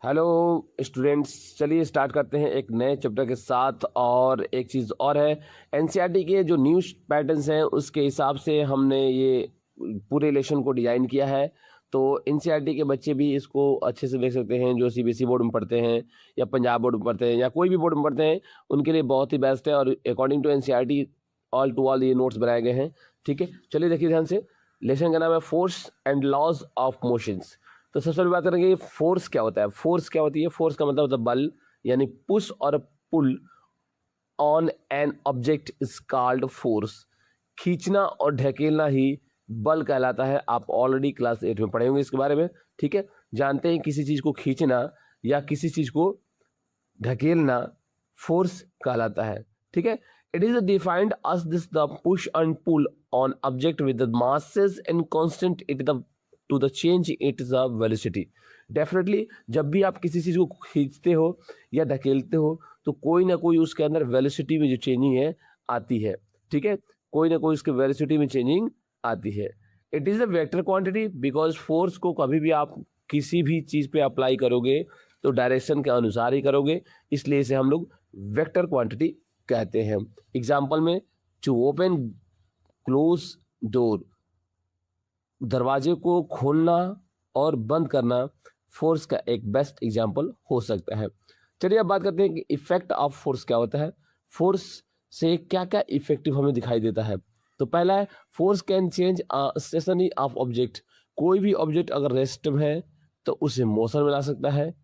Hello students, चलिए start करते हैं एक नए चैप्टर के साथ। और एक चीज़ और है, एनसीईआरटी के जो न्यूज़ पैटर्न्स हैं उसके हिसाब से हमने ये पूरे लेसन को डिज़ाइन किया है। तो एनसीईआरटी के बच्चे भी इसको अच्छे से देख सकते हैं, जो सीबीएसई बोर्ड में पढ़ते हैं या पंजाब बोर्ड में पढ़ते हैं या कोई भी बोर्ड में पढ़ते हैं, उनके लिए बहुत ही बेस्ट है। और according to NCERT all to all ये नोट्स बनाए गए हैं। ठीक है, चलिए देखिए ध्यान से। लेसन का नाम है force and laws of motions. तो सबसे पहले बात करेंगे फोर्स क्या होता है। फोर्स क्या होती है? फोर्स का मतलब होता है बल, यानी पुश और pull on an object is called force. खींचना और ढकेलना ही बल कहलाता है। आप ऑलरेडी क्लास 8 में पढ़े होंगे इसके बारे में। ठीक है, जानते हैं किसी चीज को खींचना या किसी चीज को ढकेलना फोर्स कहलाता है। ठीक है, it is defined as this the push and pull on object with the masses and constant it the to the change it is a velocity। Definitely जब भी आप किसी चीज को खींचते हो या ढकेलते हो तो कोई ना कोई उसके अंदर वेलोसिटी में जो चेंजिंग है आती है। ठीक है, कोई ना कोई उसके वेलोसिटी में चेंजिंग आती है। It is a vector quantity because force को कभी भी आप किसी भी चीज पे अप्लाई करोगे तो डायरेक्शन के अनुसार ही करोगे, इसलिए इसे हम लोग वेक्टर क्वांटिटी कहते हैं। एग्जाम्पल में, टू ओपन क्लोज डोर, दरवाजे को खोलना और बंद करना फोर्स का एक बेस्ट एग्जाम्पल हो सकता है। चलिए अब बात करते हैं कि इफेक्ट ऑफ फोर्स क्या होता है। फोर्स से क्या क्या इफेक्टिव हमें दिखाई देता है। तो पहला है, force can change stationary of object. कोई भी ऑब्जेक्ट अगर रेस्ट में है तो उसे मोशन में ला सकता है,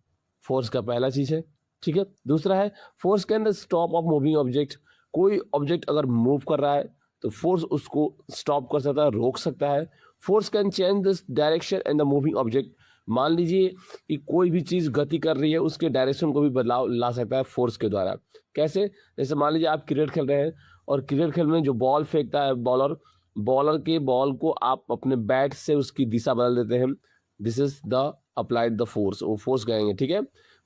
फोर्स का पहला चीज है। ठीक है, दूसरा है, force can stop of moving object. कोई ऑब्जेक्ट अगर मूव कर रहा है तो फोर्स उसको स्टॉप कर सकता है, रोक सकता है। Force can change this direction and the moving object. मान लीजिए कि कोई भी चीज गति कर रही है, उसके डायरेक्शन को भी बदलाव ला सकता है फोर्स के द्वारा। कैसे? जैसे मान लीजिए आप क्रिकेट खेल रहे हैं और क्रिकेट खेल में जो बॉल फेंकता है बॉलर, बॉलर के बॉल को आप अपने बैट से उसकी दिशा बदल देते हैं। This is the applied the force, वो फोर्स कहेंगे। ठीक है,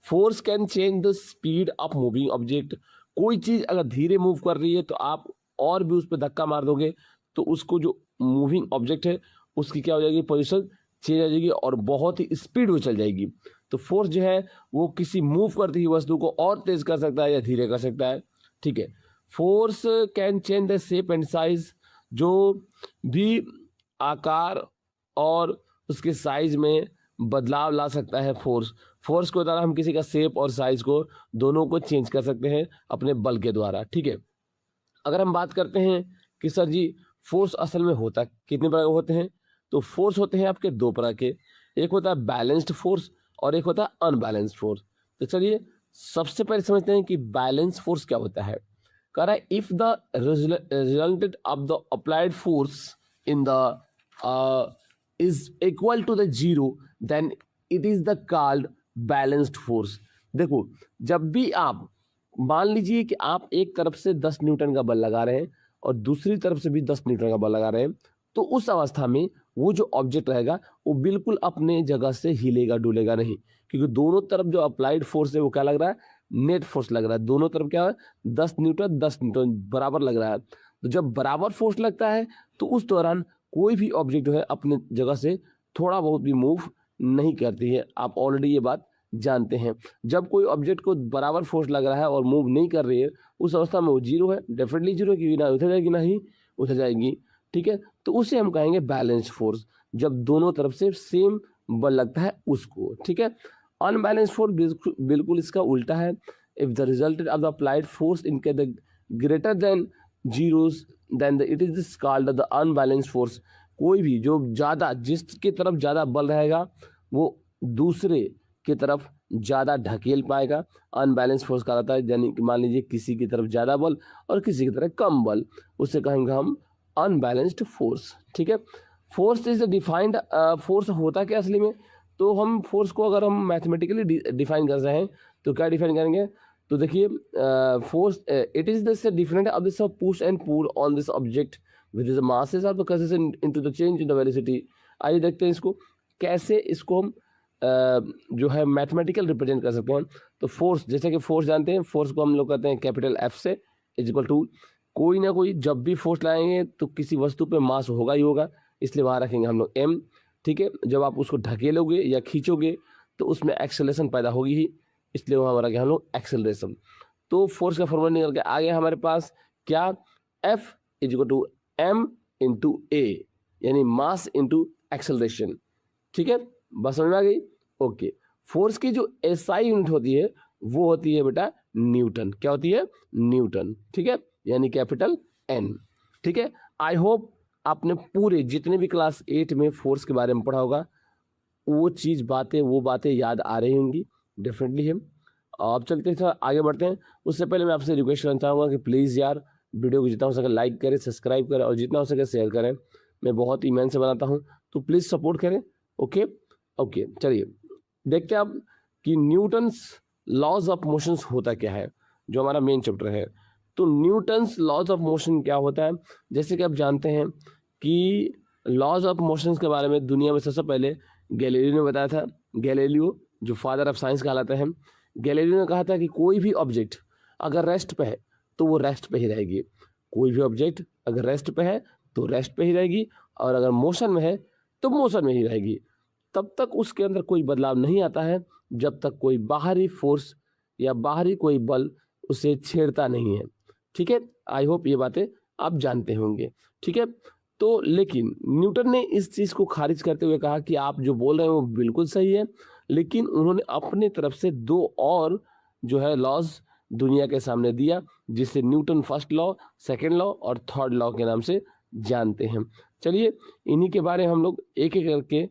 force can change the speed of moving object. कोई चीज अगर धीरे मूव कर रही है तो आप और भी उस पर धक्का मार दोगे तो उसको जो मूविंग ऑब्जेक्ट है उसकी क्या हो जाएगी, पोजीशन चेंज हो जाएगी और बहुत ही स्पीड में चल जाएगी। तो फोर्स जो है वो किसी मूव करती हुई वस्तु को और तेज कर सकता है या धीरे कर सकता है। ठीक है, force can change the shape and size. जो भी आकार और उसके साइज में बदलाव ला सकता है फोर्स। फोर्स के द्वारा हम किसी का शेप और साइज को दोनों को चेंज कर सकते हैं अपने बल के द्वारा। ठीक है, अगर हम बात करते हैं कि सर जी फोर्स असल में होता कितने प्रकार के होते हैं, तो फोर्स होते हैं आपके दो प्रकार के। एक होता है बैलेंस्ड फोर्स और एक होता है अनबैलेंस्ड फोर्स। तो चलिए सबसे पहले समझते हैं कि बैलेंस फोर्स क्या होता है। कह रहा है, if the resultant of the applied force in the is equal to the zero then it is the called balanced force. देखो, जब भी आप मान लीजिए कि आप एक तरफ से 10 न्यूटन का बल लगा रहे हैं और दूसरी तरफ से भी 10 न्यूटन का बल लगा रहे हैं, तो उस अवस्था में वो जो ऑब्जेक्ट रहेगा वो बिल्कुल अपने जगह से हिलेगा डुलेगा नहीं, क्योंकि दोनों तरफ जो अप्लाइड फोर्स है वो क्या लग रहा है, नेट फोर्स लग रहा है। दोनों तरफ क्या है, 10 न्यूटन 10 न्यूटन बराबर लग रहा है। तो जब बराबर फोर्स लगता है तो उस दौरान कोई भी ऑब्जेक्ट जो है अपने जगह से थोड़ा बहुत भी मूव नहीं करती है। आप ऑलरेडी ये बात जानते हैं। जब कोई ऑब्जेक्ट को बराबर फोर्स लग रहा है और मूव नहीं कर रही है, उस अवस्था में वो जीरो है, डेफिनेटली जीरो, क्योंकि ना उधर जाएगी ना ही उधर जाएगी। ठीक है, तो उसे हम कहेंगे बैलेंस फोर्स, जब दोनों तरफ से सेम बल लगता है उसको। ठीक है, अनबैलेंस फोर्स बिल्कुल इसका उल्टा है। If the resultant of the applied force इनके the greater than zeros then it is this called the unbalance force. कोई भी जो ज़्यादा, जिसके तरफ ज़्यादा बल रहेगा वो दूसरे की तरफ ज़्यादा ढकेल पाएगा, अनबैलेंस फोर्स कहलाता है। यानी कि मान लीजिए किसी की तरफ ज़्यादा बल और किसी की तरफ कम बल, उससे कहेंगे हम अनबैलेंस्ड फोर्स। ठीक है, फोर्स इज डिफाइंड, फोर्स होता क्या असली में, तो हम फोर्स को अगर हम मैथमेटिकली डिफाइन कर रहे हैं तो क्या डिफाइन करेंगे, तो देखिए force it is this different of this push and pull on this object with the masses of the cases into the change in the velocity. आइए देखते हैं इसको कैसे इसको हम जो है मैथमेटिकल रिप्रेजेंट कर सकते हैं। तो फोर्स, जैसे कि फोर्स जानते हैं, फोर्स को हम लोग कहते हैं कैपिटल एफ से इज इक्वल टू, कोई ना कोई जब भी फोर्स लाएंगे तो किसी वस्तु पे मास होगा ही होगा, इसलिए वहाँ रखेंगे हम लोग एम। ठीक है, जब आप उसको ढकेलोगे या खींचोगे तो उसमें एक्सेलरेशन पैदा होगी ही, इसलिए वो हमारा क्या हम लोग एक्सेलरेशन। तो फोर्स का फॉर्मूला निकल के आ गया हमारे पास क्या, F equal to M into A, यानी मास इंटू एक्सेलरेशन। ठीक है, बस समझ में आ गई। ओके, फोर्स की जो SI यूनिट होती है वो होती है बेटा न्यूटन। क्या होती है, न्यूटन। ठीक है, यानी कैपिटल N। ठीक है, आई होप आपने पूरे जितने भी क्लास 8 में फोर्स के बारे में पढ़ा होगा वो बातें याद आ रही होंगी, डेफिनेटली है। अब चलते हैं, आगे बढ़ते हैं। उससे पहले मैं आपसे रिक्वेस्ट करना चाहूँगा कि प्लीज़ यार वीडियो को जितना हो सके लाइक करें, सब्सक्राइब करें और जितना हो सके शेयर करें। मैं बहुत ही मेहनत से बनाता हूँ, तो प्लीज़ सपोर्ट करें। ओके ओके, चलिए देखते हैं अब कि न्यूटन्स लॉज ऑफ मोशंस होता क्या है, जो हमारा मेन चैप्टर है। तो न्यूटन्स लॉज ऑफ मोशन क्या होता है, जैसे कि आप जानते हैं कि लॉज ऑफ मोशंस के बारे में दुनिया में सबसे पहले गैलीलियो ने बताया था। गैलीलियो जो फादर ऑफ साइंस कहलाते हैं, गैलीलियो ने कहा था कि कोई भी ऑब्जेक्ट अगर रेस्ट पे है तो वो रेस्ट पे ही रहेगी। कोई भी ऑब्जेक्ट अगर रेस्ट पे है तो रेस्ट पे ही रहेगी, और अगर मोशन में है तो मोशन में ही रहेगी। तब तक उसके अंदर कोई बदलाव नहीं आता है जब तक कोई बाहरी फोर्स या बाहरी कोई बल उसे छेड़ता नहीं है। ठीक है, आई होप ये बातें आप जानते होंगे। ठीक है, तो लेकिन न्यूटन ने इस चीज़ को खारिज करते हुए कहा कि आप जो बोल रहे हैं वो बिल्कुल सही है, लेकिन उन्होंने अपनी तरफ से 2 और जो है लॉज दुनिया के सामने दिया, जिसे Newton first law, second law और थर्ड लॉ के नाम से जानते हैं। चलिए इन्हीं के बारे में हम लोग एक एक करके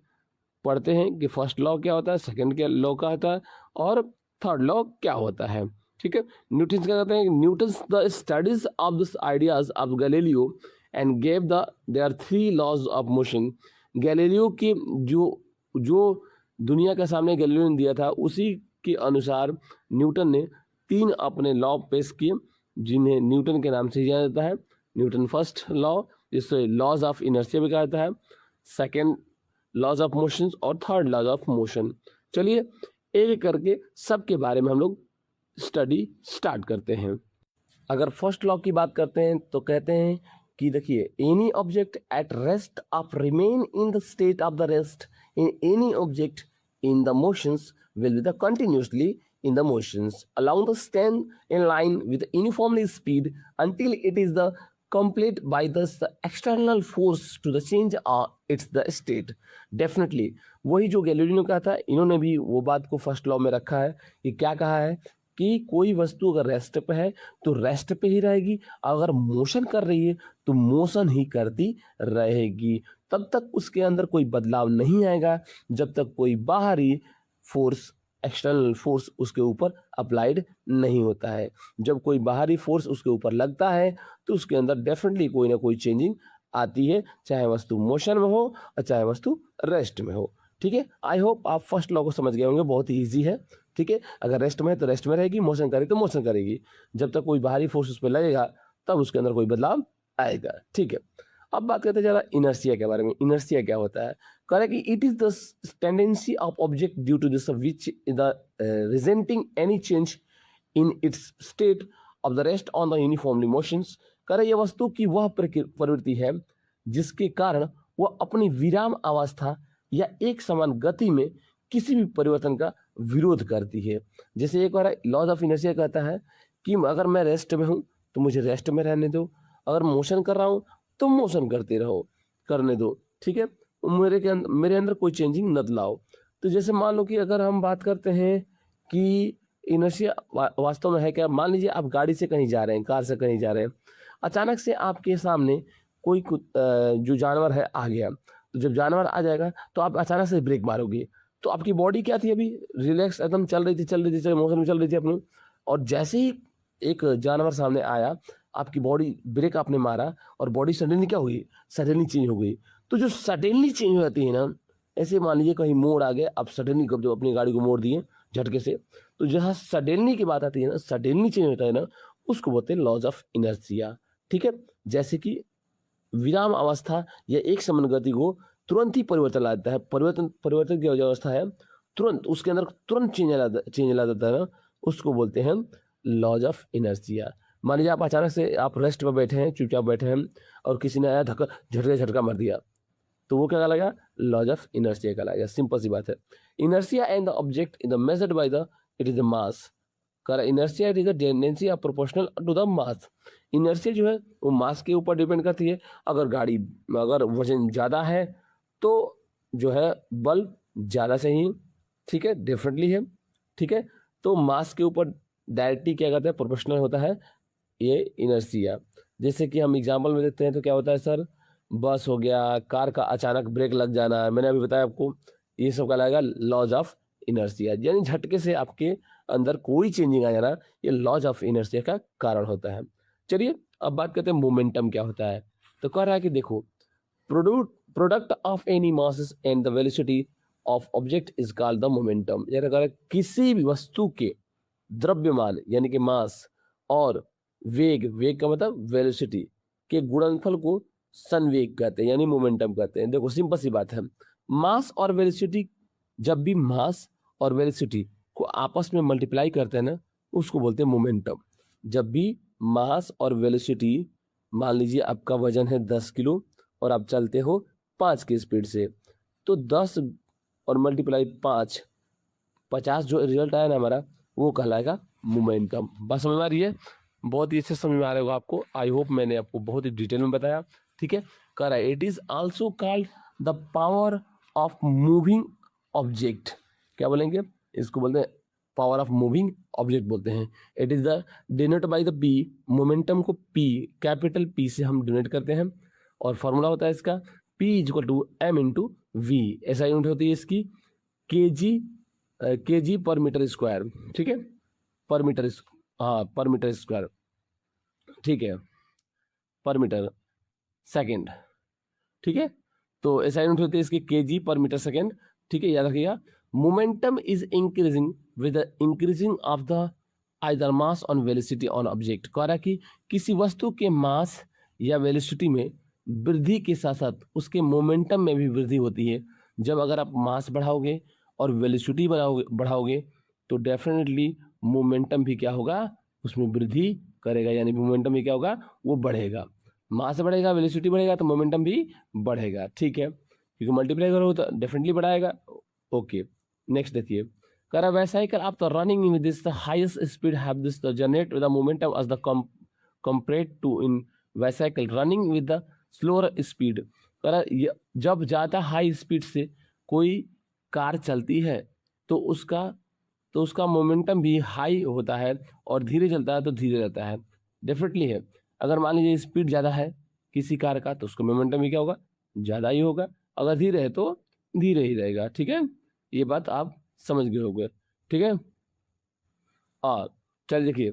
पढ़ते हैं कि फर्स्ट लॉ क्या होता है, सेकेंड क्या लॉ क्या होता है और थर्ड लॉ क्या होता है। ठीक है, न्यूटन क्या कहते हैं, Newtons the studies of this ideas of Galileo and gave their 3 laws of motion. Galileo की जो दुनिया के सामने गैलीलियो ने दिया था उसी के अनुसार न्यूटन ने 3 अपने लॉ पेश किए, जिन्हें न्यूटन के नाम से जाना जाता है। न्यूटन फर्स्ट लॉ, जिससे लॉज ऑफ इनर्शिया भी कहा जाता है, सेकेंड लॉज ऑफ मोशन और थर्ड लॉज ऑफ मोशन। चलिए एक एक करके सबके बारे में हम लोग स्टडी स्टार्ट करते हैं। अगर फर्स्ट लॉ की बात करते हैं तो कहते हैं कि देखिए, any object at rest of remain in the state of the rest in any object in the motions will be the continuously in the motions along the stand in line with uniformly speed until it is the complete by the external force to the change its the state. Definitely वही जो Galileo ने कहा था, इन्होंने भी वो बात को फर्स्ट लॉ में रखा है कि क्या कहा है कि कोई वस्तु अगर रेस्ट पे है तो रेस्ट पे ही रहेगी, अगर मोशन कर रही है तो मोशन ही करती रहेगी। तब तक उसके अंदर कोई बदलाव नहीं आएगा जब तक कोई बाहरी फोर्स, एक्सटर्नल फोर्स उसके ऊपर अप्लाइड नहीं होता है। जब कोई बाहरी फोर्स उसके ऊपर लगता है तो उसके अंदर डेफिनेटली कोई ना कोई चेंजिंग आती है, चाहे वस्तु मोशन में हो और चाहे वस्तु रेस्ट में हो। ठीक है, आई होप आप फर्स्ट लॉ को समझ गए होंगे, बहुत ही ईजी है। ठीक है, अगर रेस्ट में है तो रेस्ट में रहेगी, मोशन करेगी तो मोशन करेगी। जब तक कोई बाहरी फोर्स उस पर लगेगा तब उसके अंदर कोई बदलाव आएगा। ठीक है, अब बात करते हैं जरा इनर्शिया के बारे में। इनर्शिया क्या होता है, कह रहा है कि it is the tendency of object due to this which the resisting any change in its state of the rest on the uniformly motions. कह रहा है यह वस्तु की वह प्रवृत्ति है जिसके कारण वह अपनी विराम अवस्था या एक समान गति में किसी भी परिवर्तन का विरोध करती है। जैसे एक बार लॉज ऑफ इनर्शिया कहता है कि अगर मैं रेस्ट में हूँ तो मुझे रेस्ट में रहने दो, अगर मोशन कर रहा हूँ तो मोशन करने दो। ठीक है, मेरे अंदर कोई चेंजिंग न लाओ। तो जैसे मान लो कि अगर हम बात करते हैं कि इनर्शिया वास्तव में है क्या, मान लीजिए आप गाड़ी से कहीं जा रहे हैं, कार से कहीं जा रहे हैं, अचानक से आपके सामने कोई जो जानवर है आ गया, तो जब जानवर आ जाएगा तो आप अचानक से ब्रेक मारोगे, तो आपकी बॉडी क्या थी, अभी रिलैक्स एकदम चल रही थी मोशन में चल रही थी अपनी, और जैसे ही एक जानवर सामने आया आपकी बॉडी ब्रेक आपने मारा और बॉडी सडनली क्या हुई, सडनली चेंज हो गई। तो जो सडनली चेंज हो जाती है ना, ऐसे मान लीजिए कहीं मोड़ आ गए, आप सडनली जब अपनी गाड़ी को मोड़ दिए झटके से, तो जहाँ सडनली की बात आती है ना, सडनली चेंज होता है ना, उसको बोलते हैं लॉज ऑफ इनर्शिया। ठीक है, जैसे कि विराम अवस्था या एक समान गति को तुरंत ही परिवर्तन ला देता है, परिवर्तन की जो अवस्था है तुरंत उसके अंदर तुरंत चेंज ला देता है ना, उसको बोलते हैं लॉज ऑफ इनर्शिया। मान लीजिए आप अचानक से आप रेस्ट पर बैठे हैं, चुपचाप बैठे हैं और किसी ने आया झटका मार दिया, तो वो क्या कहलाएगा, लॉज ऑफ इनर्शिया कहलाएगा। सिंपल सी बात है। Inertia and the object in the measured by the it is the mass. कर inertia it is the tendency of proportional to the mass. Inertia जो है वो मास के ऊपर डिपेंड करती है। अगर वजन ज़्यादा है तो जो है बल ज़्यादा चाहिए, ठीक है, डेफिनेटली है, ठीक है। तो मास के ऊपर डायरेक्टली क्या करता है, प्रोपोर्शनल होता है ये इनर्शिया। जैसे कि हम एग्जांपल में देखते हैं तो क्या होता है सर, बस हो गया, कार का अचानक ब्रेक लग जाना, मैंने अभी बताया आपको, ये सब कहलाएगा लॉज ऑफ इनर्शिया। यानी झटके से आपके अंदर कोई चेंजिंग आ जाना, ये लॉज ऑफ इनर्शिया का कारण होता है। चलिए अब बात करते हैं मोमेंटम क्या होता है। तो कह रहा है कि देखो, product of any masses and the velocity of object is called the momentum. यानी अगर किसी भी वस्तु के द्रव्यमान यानी कि मास और वेग का मतलब वेलोसिटी के गुणनफल को संवेग कहते हैं, यानी मोमेंटम कहते हैं। देखो सिंपल सी बात है, मास और वेलोसिटी, जब भी मास और वेलोसिटी को आपस में मल्टीप्लाई करते हैं ना, उसको बोलते हैं मोमेंटम। जब भी मास और वेलोसिटी, मान लीजिए आपका वजन है 10 किलो और आप चलते हो 5 की स्पीड से, तो 10 और मल्टीप्लाई 5, 50 जो रिजल्ट आया ना हमारा, वो कहलाएगा मोमेंटम। बस समझ में आ रही है, बहुत ही अच्छे समझ में आ रहा होगा आपको। आई होप मैंने आपको बहुत ही डिटेल में बताया, ठीक है। कह रहा है it is also called the power of moving object. क्या बोलेंगे इसको, बोलते हैं पावर ऑफ मूविंग ऑब्जेक्ट बोलते हैं। It is the denote by the P. Momentum को पी, कैपिटल पी से हम डिनोट करते हैं, और फॉर्मूला होता है इसका P equal to M into V. ऐसा यूनिट होती है इसकी केजी पर मीटर स्क्वायर, ठीक है, पर मीटर, हाँ पर मीटर स्क्वायर, ठीक है, पर मीटर सेकेंड, ठीक है। तो ऐसा यूनिट होती है इसकी केजी पर मीटर सेकेंड, ठीक है, याद रखिएगा। Momentum is increasing with the increasing of the either mass on velocity on object. कह रहा कि किसी वस्तु के मास या वेलोसिटी में वृद्धि के साथ साथ उसके मोमेंटम में भी वृद्धि होती है। जब अगर आप मास बढ़ाओगे और वेलोसिटी बढ़ाओगे तो डेफिनेटली मोमेंटम भी क्या होगा, उसमें वृद्धि करेगा, यानी मोमेंटम भी क्या होगा, वो बढ़ेगा। मास बढ़ेगा, वेलोसिटी बढ़ेगा, तो मोमेंटम भी बढ़ेगा, ठीक है, क्योंकि मल्टीप्लाई करोगे तो डेफिनेटली बढ़ाएगा। ओके, नेक्स्ट देखिए, कह रहा वेसाइकल आप the running with this the highest speed have this the generate with the momentum as the compared to in vehicle running with the slower speed. कह रहा जब ज़्यादा हाई स्पीड से कोई कार चलती है तो उसका मोमेंटम भी हाई होता है, और धीरे चलता है तो धीरे रहता है, डेफिनेटली है। अगर मान लीजिए स्पीड ज़्यादा है किसी कार का तो उसका मोमेंटम भी क्या होगा, ज़्यादा ही होगा। अगर धीरे है तो धीरे ही रहेगा, ठीक है। ये बात आप समझ गए होंगे, ठीक है। और चलिए देखिए,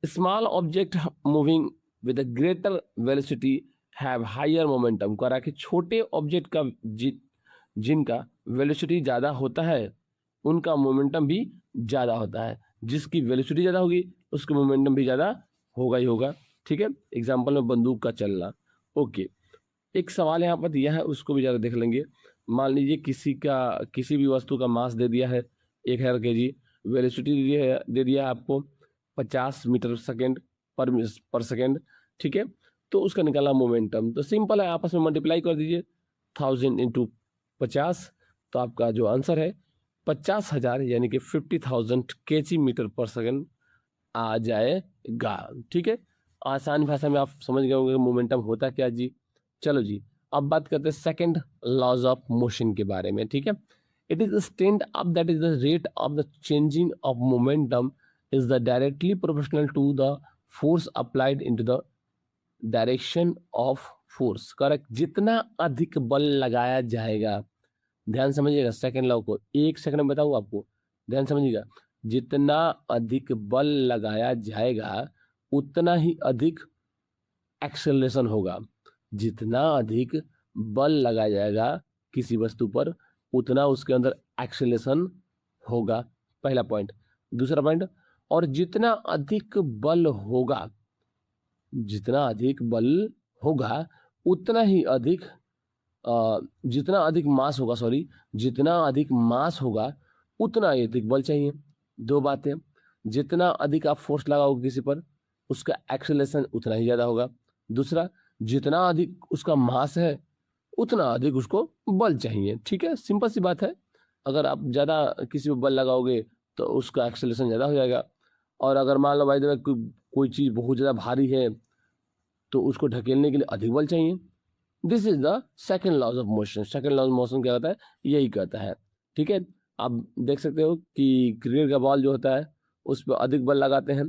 small object moving with a greater velocity have higher momentum. कह रहा कि छोटे ऑब्जेक्ट का जिनका वेलोसिटी ज़्यादा होता है उनका मोमेंटम भी ज़्यादा होता है। जिसकी वेलोसिटी ज़्यादा होगी उसका मोमेंटम भी ज़्यादा होगा ही होगा, ठीक है। एग्जाम्पल में बंदूक का चलना। ओके, एक सवाल यहाँ पर दिया है, उसको भी ज़्यादा देख लेंगे। मान लीजिए किसी भी वस्तु का मास दे दिया है 1000 kg, वेलोसिटी दे दिया आपको 50 मीटर सेकेंड पर सेकेंड, ठीक है। तो उसका निकाला मोमेंटम, तो सिंपल है, आपस में मल्टीप्लाई कर दीजिए 1000 इंटू 50, तो आपका जो आंसर है 50,000 यानी कि 50,000 kg मीटर पर सेकेंड आ जाएगा, ठीक है। आसान भाषा में आप समझ गए होंगे मोमेंटम होता क्या जी। चलो जी, अब बात करते हैं सेकंड लॉज ऑफ मोशन के बारे में, ठीक है। It is stand up that is the rate of the changing of momentum is the directly proportional to the force applied into the direction of force. Correct, जितना अधिक बल लगाया जाएगा, ध्यान समझिएगा सेकंड लॉ को, एक सेकंड में बताऊँ आपको, ध्यान समझिएगा। जितना अधिक बल लगाया जाएगा उतना ही अधिक एक्सेलरेशन होगा। जितना अधिक बल लगाया जाएगा किसी वस्तु पर उतना उसके अंदर एक्सेलरेशन होगा, पहला पॉइंट। दूसरा पॉइंट, और जितना अधिक बल होगा उतना ही अधिक जितना अधिक मास होगा, जितना अधिक मास होगा उतना ही अधिक बल चाहिए। दो बातें, जितना अधिक आप फोर्स लगाओगे किसी पर उसका एक्सेलरेशन उतना ही ज़्यादा होगा। दूसरा, जितना अधिक उसका मास है उतना अधिक उसको बल चाहिए। ठीक है, सिंपल सी बात है। अगर आप ज़्यादा किसी पे बल लगाओगे तो उसका एक्सेलरेशन ज़्यादा हो जाएगा, और अगर मान लो भाई कोई चीज़ बहुत ज़्यादा भारी है तो उसको ढकेलने के लिए अधिक बल चाहिए। This is the second laws of motion. Second laws of motion क्या होता है, यही कहता है। ठीक है, आप देख सकते हो कि क्रिकेट का बॉल जो होता है उस पर अधिक बल लगाते हैं,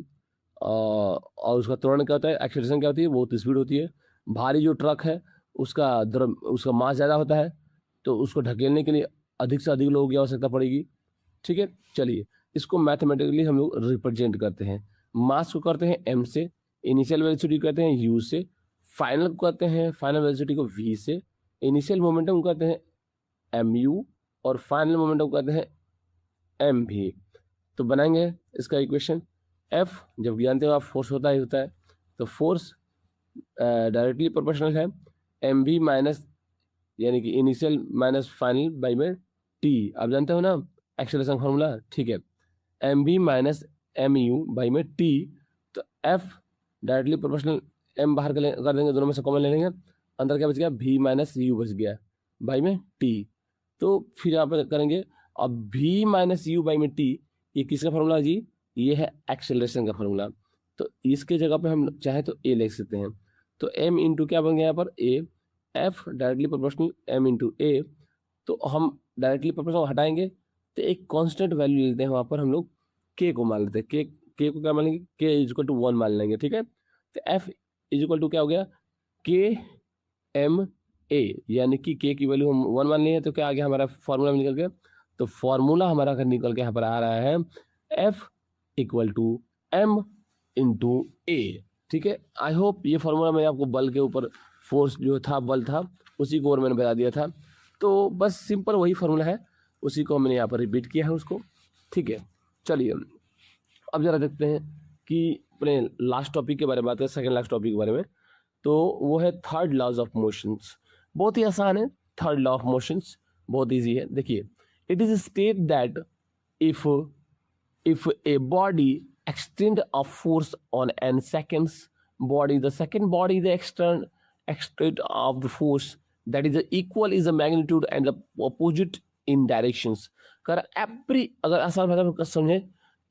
और उसका त्वरण क्या होता है, एक्सेलरेशन क्या होती है, बहुत स्पीड होती है। भारी जो ट्रक है उसका मास ज़्यादा होता है, तो उसको ढकेलने के लिए अधिक से अधिक लोगों की आवश्यकता पड़ेगी। ठीक है, चलिए इसको मैथमेटिकली हम लोग रिप्रेजेंट करते हैं। मास को करते हैं m से, इनिशियल वेलोसिटी करते हैं u से, फाइनल को करते हैं फाइनल वेलोसिटी को v से, इनिशियल मोमेंटम करते हैं mu, और फाइनल मोमेंटम करते हैं mv। तो बनाएंगे इसका इक्वेशन। F जब जानते हो आप फोर्स होता ही होता है, तो फोर्स डायरेक्टली प्रोपोर्शनल है mv माइनस, यानी कि इनिशियल माइनस फाइनल बाई में t। आप जानते हो ना एक्सेलरेशन फार्मूला। ठीक है, mv माइनस mu बाई में t। तो F डायरेक्टली प्रोपोर्शनल, m बाहर कर देंगे, दोनों में से कॉमन ले लेंगे, अंदर क्या बच गया, v माइनस u बच गया बाई में t। तो फिर यहाँ पर करेंगे, अब v माइनस u बाई में t, ये किसका फार्मूला जी, ये है एक्सेलरेशन का फार्मूला। तो इसके जगह पे हम चाहे तो a लिख सकते हैं। तो m इंटू क्या बन गया यहाँ पर a, F directly proportional m into a। तो हम डायरेक्टली प्रोपोर्शनल हटाएंगे तो एक कांस्टेंट वैल्यू लेते हैं, वहाँ पर हम लोग k को मान लेते हैं। k को क्या मान लेंगे, k इज इक्वल टू 1 मान लेंगे। ठीक है, तो F इज इक्वल टू क्या हो गया, k m a, यानी कि k की वैल्यू हम 1 मान लिए, तो क्या आ गया हमारा फॉर्मूला में निकल गया। तो फॉर्मूला हमारा अगर निकल के यहाँ पर आ रहा है F equal to m into a। ठीक है, आई होप ये फॉर्मूला मैंने आपको बल के ऊपर, फोर्स जो था बल था उसी को और मैंने बता दिया था। तो बस सिंपल वही फार्मूला है, उसी को मैंने यहाँ पर रिपीट किया है उसको। ठीक है, चलिए अब जरा देखते हैं कि अपने लास्ट टॉपिक के बारे में बात करें, सेकेंड लास्ट टॉपिक के बारे में। तो वो है थर्ड लॉज ऑफ मोशंस। बहुत ही आसान है, थर्ड लॉ ऑफ मोशंस बहुत ईजी है। देखिए, it is state that if a body extend a force on an second's body, the second body the extent of the force that is equal is the magnitude and the opposite in directions। कर every, अगर आसान भाषा में समझे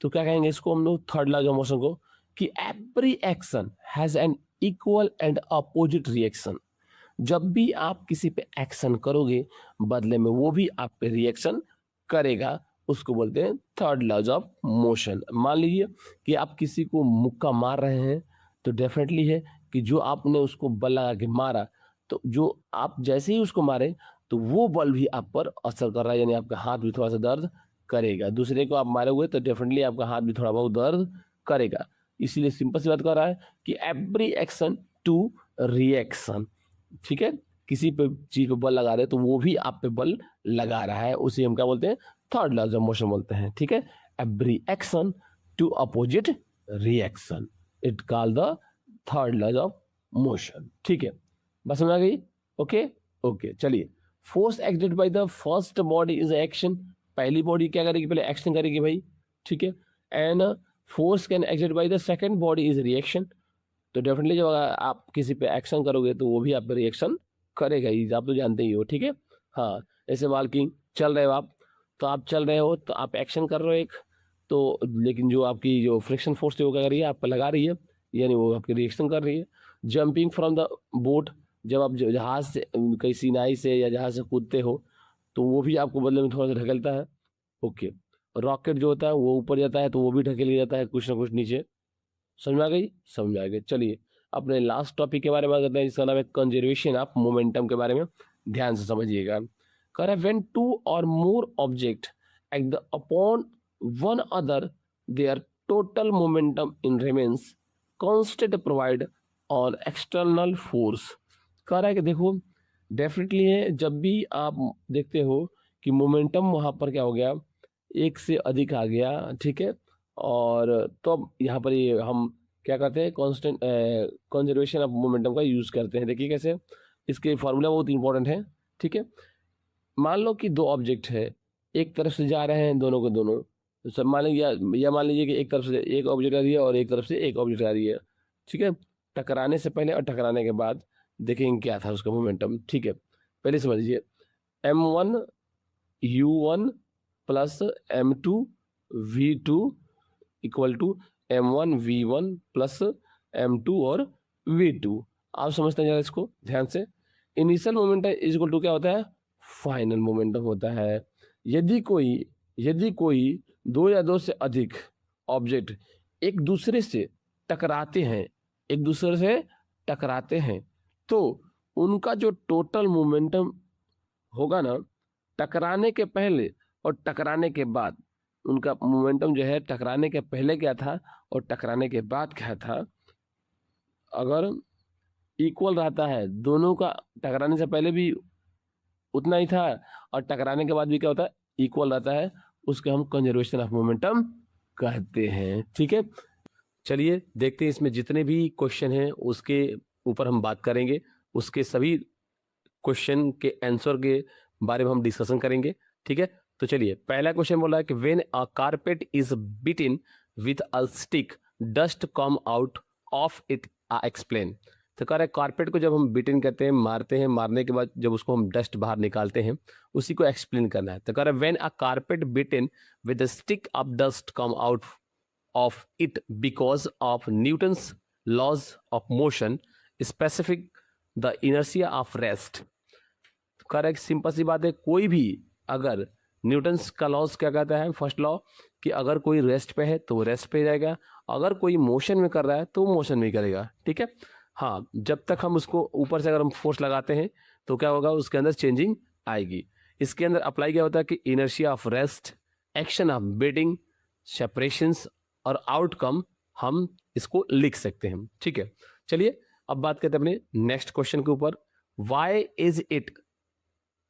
तो क्या कहेंगे इसको हम लोग, थर्ड लॉ ऑफ मोशन को, कि every action has an equal and opposite reaction. जब भी आप किसी पे एक्शन करोगे बदले में वो भी आप पे रिएक्शन करेगा, उसको बोलते हैं थर्ड लॉज ऑफ मोशन। मान लीजिए कि आप किसी को मुक्का मार रहे हैं, तो डेफिनेटली है कि जो आपने उसको बल लगा के मारा, तो जो आप जैसे ही उसको मारे तो वो बल भी आप पर असर कर रहा है, यानी आपका हाथ भी थोड़ा सा दर्द करेगा। दूसरे को आप मारे हुए तो डेफिनेटली आपका हाथ भी थोड़ा बहुत दर्द करेगा। इसीलिए सिंपल सी बात कर रहा है कि एवरी एक्शन टू रिएक्शन। ठीक है, किसी पे चीज पे बल लगा रहे तो वो भी आप पे बल लगा रहा है, उसे हम क्या बोलते हैं, थर्ड लॉज ऑफ मोशन बोलते हैं। ठीक है, every action to opposite reaction, it call the third laws of motion. ठीक है, बस समझ आ गई। ओके ओके, चलिए, force acted by the first body is action. पहली बॉडी क्या करेगी, पहले एक्शन करेगी भाई। ठीक है, and force can acted by the second body is reaction. तो डेफिनेटली जब आप किसी पे एक्शन करोगे तो वो भी आप पे रिएक्शन करेगा ही, आप तो जानते ही हो। ठीक है, हाँ, ऐसे मान कि चल रहे हो आप, तो आप चल रहे हो तो आप एक्शन कर रहे हो एक, तो लेकिन जो आपकी जो फ्रिक्शन फोर्स है वो क्या कर रही है, आप पे लगा रही है, यानी वो आपकी रिएक्शन कर रही है। जंपिंग फ्रॉम द बोट, जब आप जहाज से कहीं सीनाई से या जहाज से कूदते हो तो वो भी आपको बदले में थोड़ा सा ढकेलता है। ओके, रॉकेट जो होता है वो ऊपर जाता है तो वो भी ढकेल जाता है कुछ ना कुछ नीचे। समझ में आ गई, समझ में आ गई। चलिए अपने लास्ट टॉपिक के बारे में बात करते हैं, जिसका नाम है कंजर्वेशन ऑफ मोमेंटम के बारे में। ध्यान से समझिएगा। कह रहा है when two or more object act upon one another their total momentum in remains constant provide on external force. कह रहा है कि देखो डेफिनेटली है, जब भी आप देखते हो कि मोमेंटम वहाँ पर क्या हो गया, एक से अधिक आ गया। ठीक है, और तो अब यहाँ पर ये हम क्या करते हैं, कांस्टेंट कंजर्वेशन ऑफ मोमेंटम का यूज़ करते हैं। देखिए कैसे, इसके फार्मूला बहुत इंपॉर्टेंट है। ठीक है, मान लो कि दो ऑब्जेक्ट है, एक तरफ से जा रहे हैं दोनों के दोनों, तो सब मान लीजिए या मान लीजिए कि एक तरफ से एक ऑब्जेक्ट आ रही है और एक तरफ से एक ऑब्जेक्ट आ रही है। ठीक है, टकराने से पहले और टकराने के बाद देखेंगे क्या था उसका मोमेंटम। ठीक है, पहले समझ लीजिए, m1 u1 plus m2 v2 equal to m1 v1 plus m2 और v2। आप समझते हैं जरा इसको ध्यान से। Initial momentum is equal to क्या होता है, फाइनल मोमेंटम होता है। यदि कोई दो या दो से अधिक ऑब्जेक्ट एक दूसरे से टकराते हैं तो उनका जो टोटल मोमेंटम होगा ना, टकराने के पहले और टकराने के बाद, उनका मोमेंटम जो है टकराने के पहले क्या था और टकराने के बाद क्या था, अगर इक्वल रहता है, दोनों का टकराने से पहले भी उतना ही था और टकराने के बाद भी क्या होता है, इक्वल रहता है, उसको हम कंजर्वेशन ऑफ मोमेंटम कहते हैं। ठीक है, चलिए देखते हैं इसमें जितने भी क्वेश्चन हैं उसके ऊपर हम बात करेंगे, उसके सभी क्वेश्चन के आंसर के बारे में हम डिस्कशन करेंगे। ठीक है, तो चलिए पहला क्वेश्चन बोला है कि when a carpet is beaten with a stick dust come out of it, explain. तो कह रहा है कारपेट को जब हम बीटन करते हैं, मारते हैं, मारने के बाद जब उसको हम डस्ट बाहर निकालते हैं, उसी को एक्सप्लेन करना है। तो कह रहा है when a carpet beaten with a stick of dust come out of it because of Newton's laws of motion, specific the inertia of rest। Correct, simple सी बात है, कोई भी अगर न्यूटन्स का लॉज क्या कहता है, फर्स्ट लॉ, कि अगर कोई रेस्ट पे है तो वो रेस्ट पे जाएगा, अगर कोई मोशन में कर रहा है तो वो मोशन में करेगा। ठीक है, हाँ, जब तक हम उसको ऊपर से अगर हम फोर्स लगाते हैं तो क्या होगा, उसके अंदर चेंजिंग आएगी। इसके अंदर अप्लाई क्या होता है कि inertia of rest, action of bedding, separations और आउटकम हम इसको लिख सकते हैं। ठीक है, चलिए अब बात करते हैं अपने नेक्स्ट क्वेश्चन के ऊपर। Why is it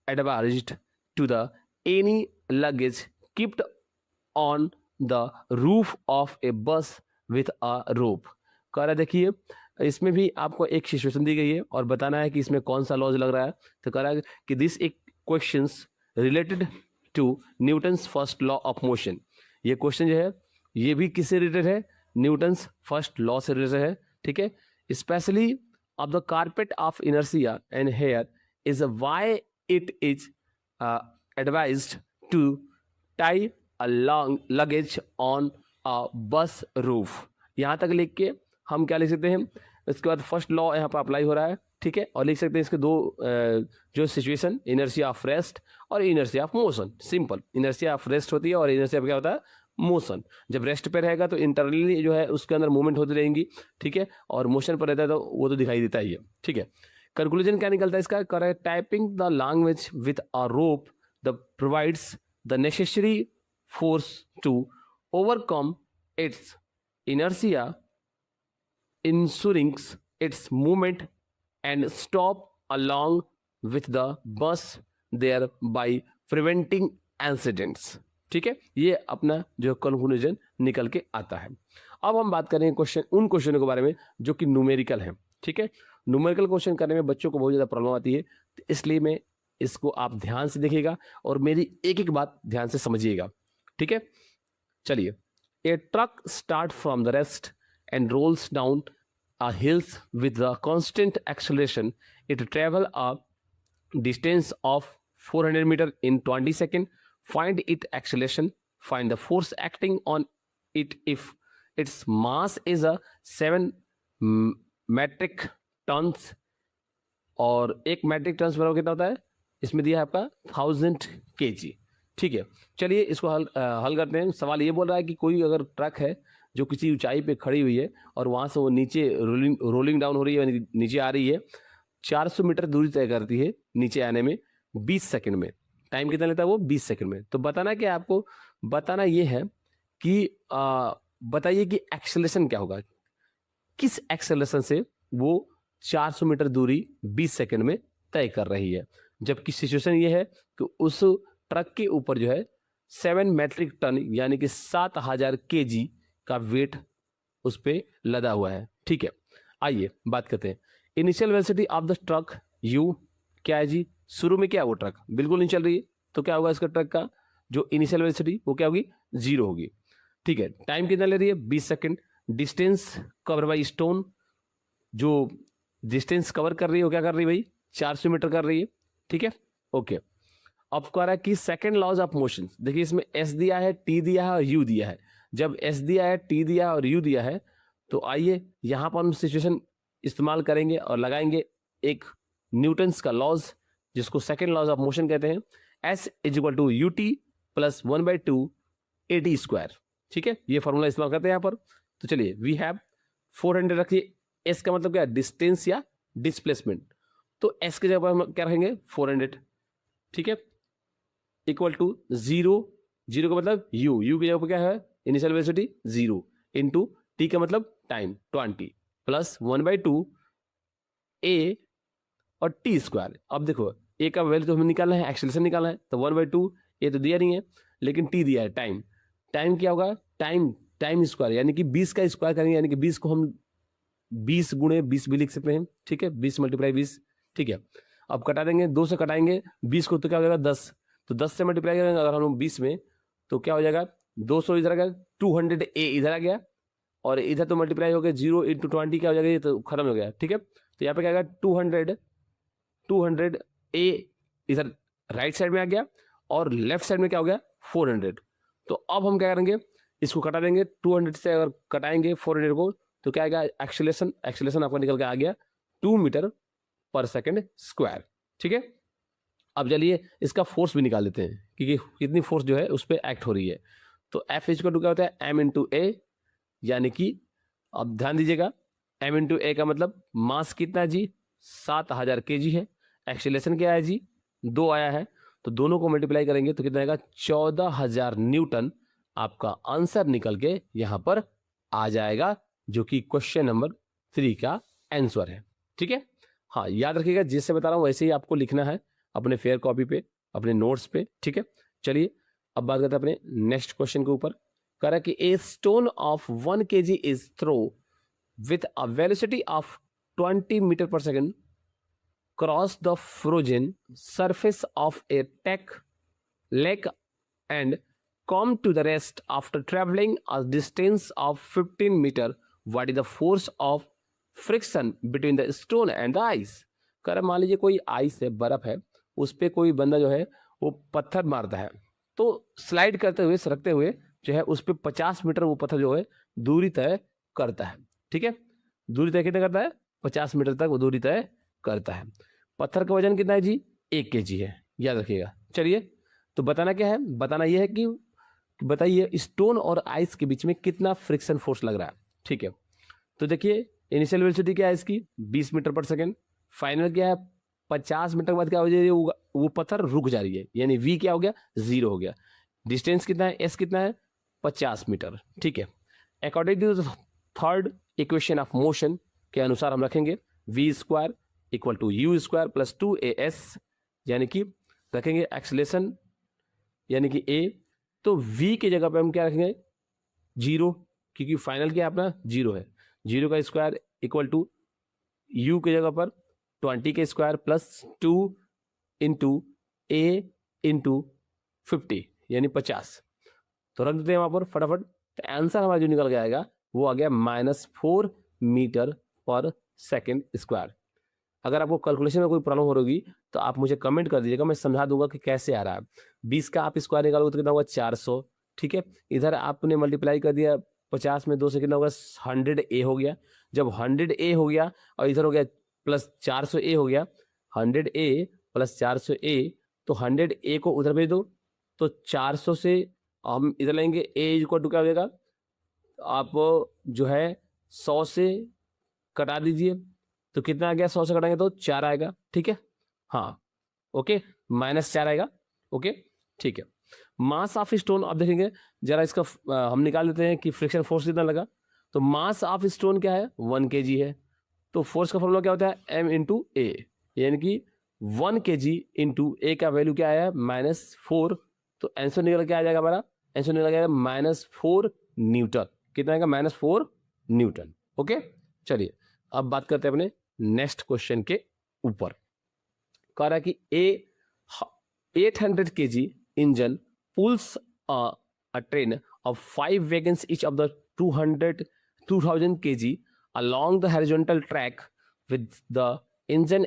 advised to the any luggage keeped on the roof of a bus with a रोप। कह रहा है देखिए इसमें भी आपको एक सिचुएशन दी गई है और बताना है कि इसमें कौन सा लॉज लग रहा है। तो कह रहा है कि दिस एक questions related to Newton's first law of motion. ये क्वेश्चन जो है ये भी किससे रिलेटेड है, न्यूटन्स फर्स्ट लॉ से रिलेटेड है। ठीक है, specially of the carpet of inertia and here is why it is advised to tie a long luggage on a bus roof. यहाँ तक लिख के हम क्या लिख सकते हैं, इसके बाद फर्स्ट लॉ यहाँ पर अप्लाई हो रहा है। ठीक है, और लिख सकते हैं इसके दो जो सिचुएशन, इनर्शिया ऑफ रेस्ट और inertia of motion. Simple, inertia of rest होती है और इनर्शिया क्या होता है, मोशन। जब रेस्ट पे रहेगा तो इंटरनली जो है उसके अंदर मूवमेंट होती रहेंगी। ठीक है, और मोशन पर रहता है तो वो तो दिखाई देता ही है। ठीक है, कंक्लूजन क्या निकलता है इसका, कर typing the language with a rope the provides the necessary force to overcome its inertia, ensuring its movement and stop along with the bus thereby preventing accidents। ठीक है, ये अपना जो कंक्लूजन निकल के आता है। अब हम बात करेंगे उन क्वेश्चनों के बारे में जो कि न्यूमेरिकल हैं। ठीक है, न्यूमेरिकल क्वेश्चन करने में बच्चों को बहुत ज़्यादा प्रॉब्लम आती है, तो इसलिए मैं इसको आप ध्यान से देखिएगा और मेरी एक एक बात ध्यान से समझिएगा। ठीक है, चलिए, a truck start from the rest and rolls down a hills with the constant acceleration. It travel a distance of 400 meter in 20 seconds. Find its acceleration. Find the force acting on it if its mass is a 7 metric tons। और एक metric ton बराबर कितना होता है, इसमें दिया है आपका 1000 kg। ठीक है, चलिए इसको हल करते हैं। सवाल ये बोल रहा है कि कोई अगर ट्रक है जो किसी ऊंचाई पे खड़ी हुई है और वहाँ से वो नीचे रोलिंग डाउन हो रही है, नीचे आ रही है, 400 मीटर दूरी तय करती है नीचे आने में 20 सेकंड में। टाइम कितना लेता है वो, 20 सेकंड में। तो बताना क्या आपको, बताना ये है कि बताइए कि एक्सेलरेशन क्या होगा, किस एक्सेलरेशन से वो 400 मीटर दूरी 20 सेकंड में तय कर रही है। जबकि सिचुएशन ये है कि उस ट्रक के ऊपर जो है 7 मेट्रिक टन यानी कि 7000 kg का वेट उस पर लदा हुआ है। ठीक है, आइए बात करते हैं। Initial velocity of the truck you क्या है जी, शुरू में क्या है, वो ट्रक बिल्कुल नहीं चल रही है, तो क्या होगा इसका ट्रक का जो इनिशियल वेलोसिटी वो क्या होगी, 0 होगी। ठीक है, टाइम कितना ले रही है, 20 second. Distance cover by stone, जो डिस्टेंस कवर कर रही है वो क्या कर रही है भाई, 400 मीटर कर रही है। ठीक है, ओके। अब कह रहा है कि सेकंड लॉज ऑफ मोशन, देखिए इसमें एस दिया है, टी दिया है और यू दिया है। जब एस दिया है, टी दिया है और यू दिया है, तो आइए यहाँ पर हम सिचुएशन इस्तेमाल करेंगे और लगाएंगे एक न्यूटन्स का लॉज, जिसको सेकंड लॉज ऑफ मोशन कहते हैं। S is equal to u t plus 1/2 a t square, ठीक है, ये फॉर्मूला इस्तेमाल करते हैं यहाँ पर। तो चलिए वी हैव 400 रखिए, एस का मतलब क्या है, डिस्टेंस या डिस्प्लेसमेंट, तो एस की जगह पर हम क्या रखेंगे 400, ठीक है, इक्वल टू 0, 0 का मतलब यू, यू की जगह पर क्या है इनिशियल वेलोसिटी 0 इंटू टी का मतलब टाइम 20 प्लस 1/2 ए और टी स्क्वायर। अब देखो ए का वैल्यू तो हमें निकालना है, एक्सेलरेशन निकालना है, तो 1/2 ए तो दिया नहीं है, लेकिन टी दिया है टाइम। टाइम क्या होगा, टाइम स्क्वायर, यानी कि 20 का स्क्वायर करेंगे, यानी कि 20 को हम 20 गुणे 20 भी लिख सकते हैं, ठीक है, 20 × 20, ठीक है। अब कटा देंगे, 2 से कटाएंगे 20 को, तो क्या हो जाएगा 10, तो 10 से मल्टीप्लाई करेंगे अगर हम 20 में, तो क्या हो जाएगा 200 इधर आ गया, 200 ए इधर आ गया, और इधर तो मल्टीप्लाई हो गया 0 × 20 क्या हो जाएगा, ये तो खत्म हो गया, ठीक है। तो यहाँ पे क्या आएगा 200 ए इधर राइट साइड में आ गया, और लेफ्ट साइड में क्या हो गया 400। तो अब हम क्या करेंगे, इसको कटा देंगे, 200 से अगर कटाएंगे 400 को, तो क्या आएगा एक्सेलरेशन आपका निकल के आ गया 2 मीटर पर सेकंड स्क्वायर, ठीक है। अब चलिए इसका फोर्स भी निकाल लेते हैं, क्योंकि कितनी फोर्स जो है उस पर एक्ट हो रही है। तो एफ इज क्या होता है एम इंटू ए, यानी कि अब ध्यान दीजिएगा, एम इंटू ए का मतलब मास कितना है जी 7000 kg है, एक्सेलरेशन क्या है जी 2 आया है, तो दोनों को मल्टीप्लाई करेंगे तो कितना आएगा 14000 न्यूटन। आपका आंसर निकल के यहाँ पर आ जाएगा, जो कि क्वेश्चन नंबर 3 का आंसर है, ठीक है। हाँ याद रखिएगा, जैसे बता रहा हूँ वैसे ही आपको लिखना है अपने फेयर कॉपी पे, अपने नोट्स पे, ठीक है। चलिए अब बात करते हैं अपने नेक्स्ट क्वेश्चन के ऊपर। कह रहा है कि a stone of 1 kg is throw with a velocity of 20 metre per second cross the frozen surface of a lake and come to the rest after traveling a distance of 15 meter. What is the force of friction between the stone and the ice? कर मान लीजिए कोई ice है, बर्फ है, उस पर कोई बंदा जो है वो पत्थर मारता है, तो स्लाइड करते हुए सरकते हुए जो है उस पर 50 मीटर वो पत्थर जो है दूरी तय करता है, ठीक है। दूरी तय कितना करता है 50 मीटर तक वो दूरी तय करता है। पत्थर का वजन कितना है जी 1 kg है, याद रखिएगा। चलिए तो बताना क्या है, बताना यह है कि बताइए स्टोन और आइस के बीच में कितना फ्रिक्शन फोर्स लग रहा है, ठीक है। तो देखिए इनिशियल वेलोसिटी क्या है इसकी 20 मीटर पर सेकेंड, फाइनल क्या है 50 मीटर के बाद क्या हो जाएगी वो पत्थर रुक जा रही है, यानी v क्या हो गया 0 हो गया। डिस्टेंस कितना है s कितना है 50 मीटर, ठीक है। According to third equation of motion के अनुसार हम रखेंगे v square equal to u square plus 2as, यानी कि रखेंगे एक्सेलरेशन यानी कि a, तो v की जगह पे हम क्या रखेंगे 0, क्योंकि फाइनल क्या अपना 0 है, 0 का स्क्वायर इक्वल टू u की जगह पर 20 के square plus 2 into a into 50 यानी 50, तो रख देते हैं वहाँ पर फटाफट। तो आंसर हमारा जो निकल के आएगा वो आ गया -4 मीटर पर सेकेंड स्क्वायर। अगर आपको कैलकुलेशन में कोई प्रॉब्लम हो रही तो आप मुझे कमेंट कर दीजिएगा, मैं समझा दूंगा कि कैसे आ रहा है। 20 का आप स्क्वायर निकालोगे तो कितना होगा 400, ठीक है। इधर आपने मल्टीप्लाई कर दिया 50 में 2 से कितना होगा 100a हो गया। जब 100a हो गया और इधर हो गया प्लस 400a हो गया, 100a प्लस 400a, तो 100a को उधर भेज दो, तो 400 से हम इधर लेंगे a इक्वल टू क्या हो जाएगा, आप जो है 100 से कटा दीजिए, तो कितना आ गया 100 से कटाएंगे तो 4 आएगा, ठीक है। हाँ ओके, -4 आएगा, ओके ठीक है। मास ऑफ स्टोन आप देखेंगे जरा इसका हम निकाल लेते हैं कि फ्रिक्शन फोर्स कितना लगा। तो मास ऑफ स्टोन क्या है 1 kg है, तो फोर्स का फॉर्मूला क्या होता है m इंटू ए, यानी कि 1 kg इंटू ए का वैल्यू क्या आया -4, तो आंसर निकल के आ जाएगा हमारा, आंसर निकल जाएगा -4 न्यूटन। कितना आएगा -4 न्यूटन, ओके। चलिए अब बात करते हैं अपने नेक्स्ट क्वेश्चन के ऊपर। कह रहा है कि 800 kg engine pulls a train of 5 wagons each of the 2000 kg along the horizontal track with the engine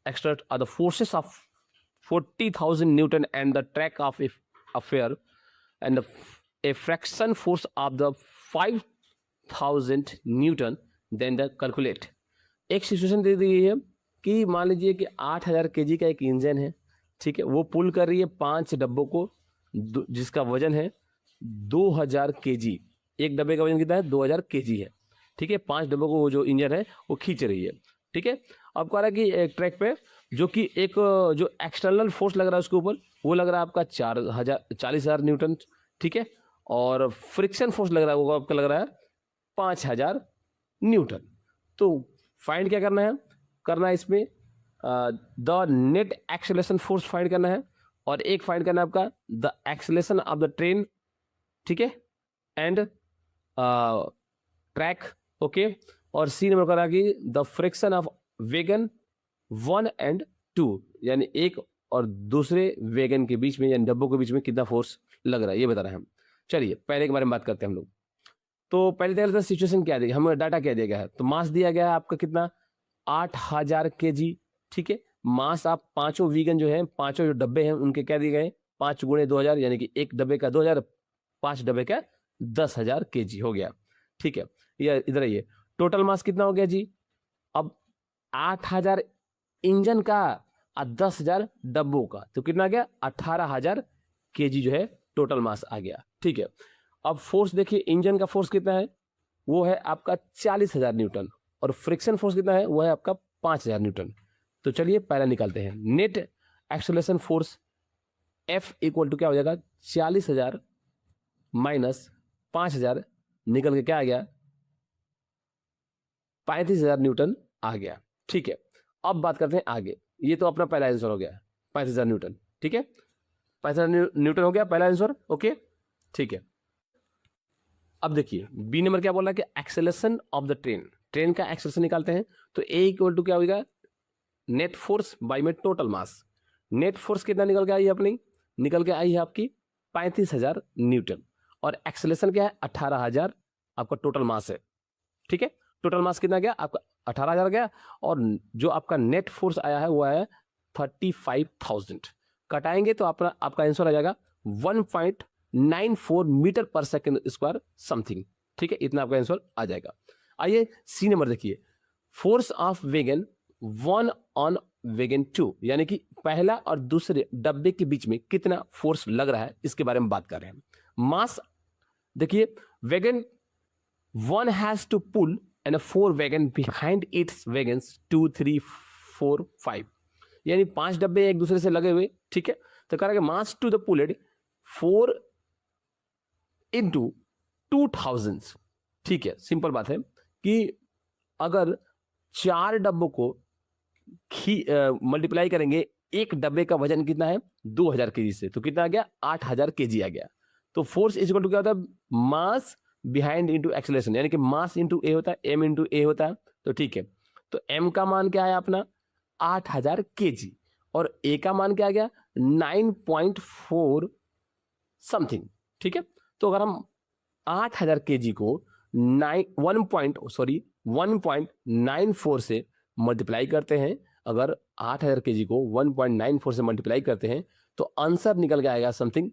exert are the forces of 40,000 Newton and the track of a affair and a fraction force of the 5,000 Newton, then the calculate. एक situation दे दी है कि मान लीजिए कि 8,000 kg का एक engine है, ठीक है, वो पुल कर रही है 5 डब्बों को जिसका वजन है 2000 kg। एक डब्बे का वजन कितना है? 2000 kg है, ठीक है। 5 डब्बों को वो जो इंजन है वो खींच रही है, ठीक है। अब कह रहा है कि एक ट्रैक पे जो कि एक जो एक्सटर्नल फोर्स लग रहा है उसके ऊपर वो लग रहा है आपका 40,000 न्यूटन, ठीक है। और फ्रिक्शन फोर्स लग रहा है वो आपका लग रहा है 5,000 न्यूटन। तो फाइंड क्या करना है इसमें the net acceleration force find करना है, और एक फाइंड करना है आपका the acceleration of the train, ठीक है, एंड ट्रैक, ओके। और सी नंबर करा कि the friction of wagon 1 and 2, यानी एक और दूसरे वेगन के बीच में यानी डब्बों के बीच में कितना फोर्स लग रहा है ये बता रहे हैं हम। चलिए पहले के बारे में बात करते हैं हम लोग। तो पहले देख लेते हैं सिचुएशन क्या दी, हमें डाटा क्या दिया गया है। तो मास दिया गया है आपका कितना 8,000 kg, ठीक है। मास आप पांचों वीगन जो है, पांचों जो डब्बे हैं उनके क्या दिए गए 5 × 2000, यानी कि एक डब्बे का 2000, 5 डब्बे का 10,000 kg हो गया, ठीक है। ये इधर ये टोटल मास कितना हो गया जी। अब 8,000 इंजन का और 10,000 डब्बों का, तो कितना आ गया 18,000 kg जो है टोटल मास आ गया, ठीक है। अब फोर्स देखिए, इंजन का फोर्स कितना है, वो है आपका 40,000 न्यूटन, और फ्रिक्शन फोर्स कितना है, वो है आपका 5,000 न्यूटन। तो चलिए पहला निकालते हैं। Net acceleration force F equal to क्या हो जाएगा 40,000 माइनस 5,000, निकल के क्या आ गया 35,000 न्यूटन आ गया, ठीक है। अब बात करते हैं आगे। ये तो अपना पहला आंसर हो गया 35,000 न्यूटन, ठीक है। 35,000 न्यूटन हो गया पहला आंसर, ओके, ठीक है। अब देखिए बी नंबर क्या बोल रहा है कि acceleration of the train, train का एक्सेलरेशन निकालते हैं। तो ए इक्वल टू क्या होगा नेट फोर्स बाई में टोटल मास। नेट फोर्स कितना निकल के आई है अपनी, निकल के आई है आपकी 35,000 न्यूटन, और एक्सेलरेशन क्या है 18,000 आपका टोटल मास है, ठीक है। टोटल मास कितना गया आपका 18,000 गया, और जो आपका नेट फोर्स आया है वो है 35,000। कटाएंगे तो आपका आंसर आ जाएगा 1.94 metre per second square something, ठीक है। इतना आपका आंसर आ जाएगा। आइए सी नंबर देखिए, force of wagon 1 on wagon 2, यानी कि पहला और दूसरे डब्बे के बीच में कितना फोर्स लग रहा है इसके बारे में बात कर रहे हैं। मास देखिए, wagon 1 has to pull and 4 wagon behind its wagons 2, 3, 4, 5, यानी 5 डब्बे एक दूसरे से लगे हुए, ठीक है। तो कह रहा है मास टू द पुलेड 4 into 2000, ठीक है। सिंपल बात है कि अगर 4 डब्बों को मल्टीप्लाई करेंगे, एक डब्बे का वजन कितना है 2000 kg से, तो कितना आ गया 8,000 kg आ गया। तो फोर्स इज इक्वल टू क्या होता है मास बिहाइंड इंटू एक्सेलरेशन, यानी कि मास इंटू ए होता है, एम इंटू ए होता है, तो ठीक है। तो एम का मान क्या है अपना 8,000 kg, और ए का मान क्या आ गया 9.4 समथिंग, ठीक है। तो अगर हम 8,000 kg को 1.94 से मल्टीप्लाई करते हैं, अगर 8,000 kg को 1.94 से मल्टीप्लाई करते हैं तो आंसर निकल के आएगा समथिंग